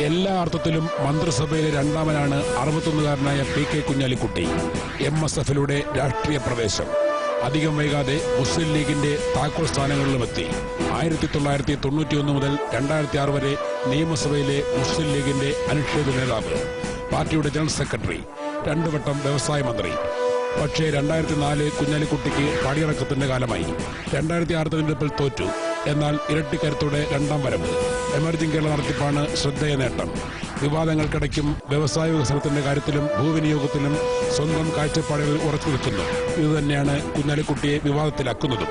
എല്ലാ അർത്ഥത്തിലും മന്ത്രിസഭയിലെ രണ്ടാമനാണ് 61കാരനായ PK കുഞ്ഞാലിക്കുട്ടി. MSFിലൂടെ രാഷ്ട്രീയ പ്രവേശം. അധികം വൈകാതെ മുസ്ലിം ലീഗിന്റെ താക്കോൽ സ്ഥാനങ്ങളിലുമെത്തി. 1991 മുതൽ 2006 വരെ നിയമസഭയിലെ മുസ്ലിം ലീഗിന്റെ അനിഷേധ നേതാവ്, പാർട്ടിയുടെ ജനറൽ സെക്രട്ടറി, 2 വട്ടം വ്യവസായ മന്ത്രി. പക്ഷേ 2004 കുഞ്ഞാലിക്കുട്ടിക്ക് പടിയിറക്കത്തിന്റെ കാലമായി. 2006 തെരഞ്ഞെടുപ്പിൽ തോറ്റു. എന്നാൽ ഇരട്ടിക്കരുത്തോടെ രണ്ടാം വരവ്. എമർജിംഗ് കേരള നടത്തിപ്പാണ് ശ്രദ്ധേയ നേട്ടം. വിവാദങ്ങൾക്കിടയ്ക്കും വ്യവസായ വികസനത്തിന്റെ കാര്യത്തിലും ഭൂവിനിയോഗത്തിലും സ്വന്തം കാഴ്ചപ്പാടുകളിൽ ഉറച്ചു നിൽക്കുന്നു. ഇതുതന്നെയാണ് കുഞ്ഞാലിക്കുട്ടിയെ വിവാദത്തിലാക്കുന്നതും.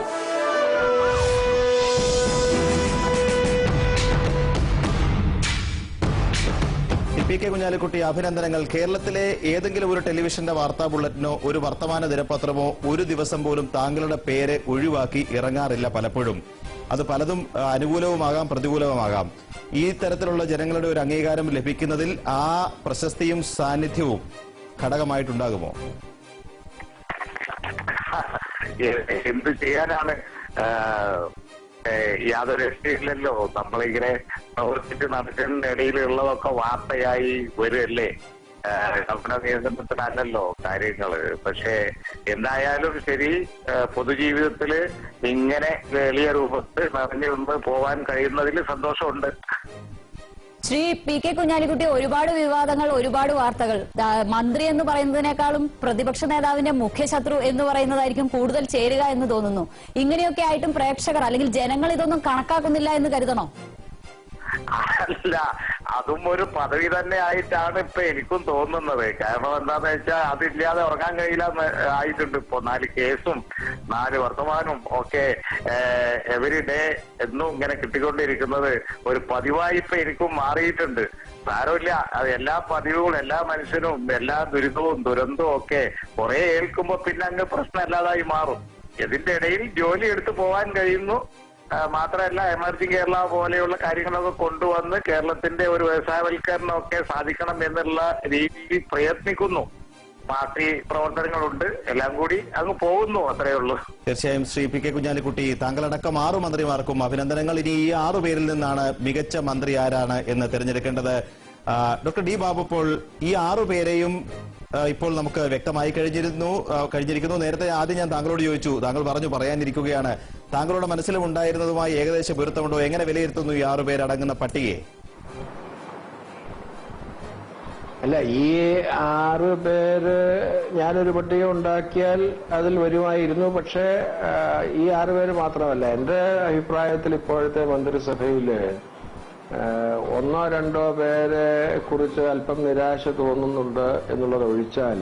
PK കുഞ്ഞാലിക്കുട്ടി, അഭിനന്ദനങ്ങൾ. കേരളത്തിലെ ഏതെങ്കിലും ഒരു ടെലിവിഷന്റെ വാർത്താ ബുള്ളറ്റിനോ ഒരു വർത്തമാന ദിനപത്രമോ ഒരു ദിവസം പോലും താങ്കളുടെ പേര് ഒഴിവാക്കി ഇറങ്ങാറില്ല. പലപ്പോഴും അത് പലതും അനുകൂലവുമാകാം പ്രതികൂലവുമാകാം. ഈ തരത്തിലുള്ള ജനങ്ങളുടെ ഒരു അംഗീകാരം ലഭിക്കുന്നതിൽ ആ പ്രശസ്തിയും സാന്നിധ്യവും ഘടകമായിട്ടുണ്ടാകുമോ? എന്ത് ചെയ്യാനാണ്, യാതൊരു രക്ഷയില്ലല്ലോ. നമ്മളിങ്ങനെ പ്രവർത്തിച്ച് നടക്കുന്നതിനിടയിലുള്ളതൊക്കെ വാർത്തയായി വരുമല്ലേ. നമ്മുടെ നിയന്ത്രണത്തിലല്ലല്ലോ കാര്യങ്ങള്. പക്ഷെ എന്തായാലും ശരി, പൊതുജീവിതത്തില് ഇങ്ങനെ വലിയ രൂപത്തിൽ നിറഞ്ഞു നിന്ന് പോവാൻ കഴിയുന്നതിൽ സന്തോഷമുണ്ട്. ശ്രീ PK കുഞ്ഞാലിക്കുട്ടി, ഒരുപാട് വിവാദങ്ങൾ, ഒരുപാട് വാർത്തകൾ. മന്ത്രി എന്ന് പറയുന്നതിനേക്കാളും പ്രതിപക്ഷ നേതാവിന്റെ മുഖ്യശത്രു എന്ന് പറയുന്നതായിരിക്കും കൂടുതൽ ചേരുക എന്ന് തോന്നുന്നു. ഇങ്ങനെയൊക്കെ ആയിട്ടും പ്രേക്ഷകർ അല്ലെങ്കിൽ ജനങ്ങൾ ഇതൊന്നും കണക്കാക്കുന്നില്ല എന്ന് കരുതണോ? അല്ല, അതും ഒരു പദവി തന്നെ ആയിട്ടാണ് ഇപ്പൊ എനിക്കും തോന്നുന്നത്. കാരണം എന്താന്ന് വെച്ചാൽ അതില്ലാതെ ഉറങ്ങാൻ കഴിയില്ല ആയിട്ടുണ്ട്. ഇപ്പൊ 4 കേസും 4 വർത്തമാനവും ഒക്കെ എവരി ഡേ എന്നും ഇങ്ങനെ കിട്ടിക്കൊണ്ടിരിക്കുന്നത് ഒരു പതിവായി ഇപ്പൊ എനിക്കും മാറിയിട്ടുണ്ട്. സാരമില്ല, അത് എല്ലാ പതിവുകളും എല്ലാ മനുഷ്യനും എല്ലാ ദുരിതവും ദുരന്തവും ഒക്കെ കുറെ ഏൽക്കുമ്പോ പിന്നെ അങ്ങ് പ്രശ്നമല്ലാതായി മാറും. ഇതിന്റെ ഇടയിൽ ജോലി എടുത്തു പോവാൻ കഴിയുന്നു. മാത്രമല്ല, എമർജിംഗ് കേരള പോലെയുള്ള കാര്യങ്ങളൊക്കെ കൊണ്ടുവന്ന് കേരളത്തിന്റെ ഒരു വ്യവസായവൽക്കരണമൊക്കെ സാധിക്കണം എന്നുള്ള രീതിയിൽ പ്രയത്നിക്കുന്നു. പാർട്ടി പ്രവർത്തനങ്ങളുണ്ട്, എല്ലാം കൂടി അങ്ങ് പോകുന്നു, അത്രയേ ഉള്ളൂ. തീർച്ചയായും ശ്രീ PK കുഞ്ഞാലിക്കുട്ടി, താങ്കളടക്കം 6 മന്ത്രിമാർക്കും അഭിനന്ദനങ്ങൾ. ഇനി ഈ 6 പേരിൽ നിന്നാണ് മികച്ച മന്ത്രി ആരാണ് എന്ന് തിരഞ്ഞെടുക്കേണ്ടത്. Doctor D. ബാബു, ഇപ്പോൾ ഈ 6 പേരെയും ഇപ്പോൾ നമുക്ക് വ്യക്തമായി കഴിഞ്ഞിരിക്കുന്നു. നേരത്തെ ആദ്യം ഞാൻ താങ്കളോട് ചോദിച്ചു, താങ്കൾ പറഞ്ഞു പറയാനിരിക്കുകയാണ്. താങ്കളുടെ മനസ്സിലും ഉണ്ടായിരുന്നതുമായി ഏകദേശ പൊരുത്തമുണ്ടോ? എങ്ങനെ വിലയിരുത്തുന്നു ഈ 6 പേരടങ്ങുന്ന പട്ടികയെ? അല്ല, ഈ 6 പേര് ഞാനൊരു പട്ടിക ഉണ്ടാക്കിയാൽ അതിൽ വരുമായിരുന്നു. പക്ഷേ ഈ 6 പേര് മാത്രമല്ല, എന്റെ അഭിപ്രായത്തിൽ ഇപ്പോഴത്തെ മന്ത്രിസഭയില് 1-2 പേരെ കുറിച്ച് അല്പം നിരാശ തോന്നുന്നുണ്ട് എന്നുള്ളത് ഒഴിച്ചാൽ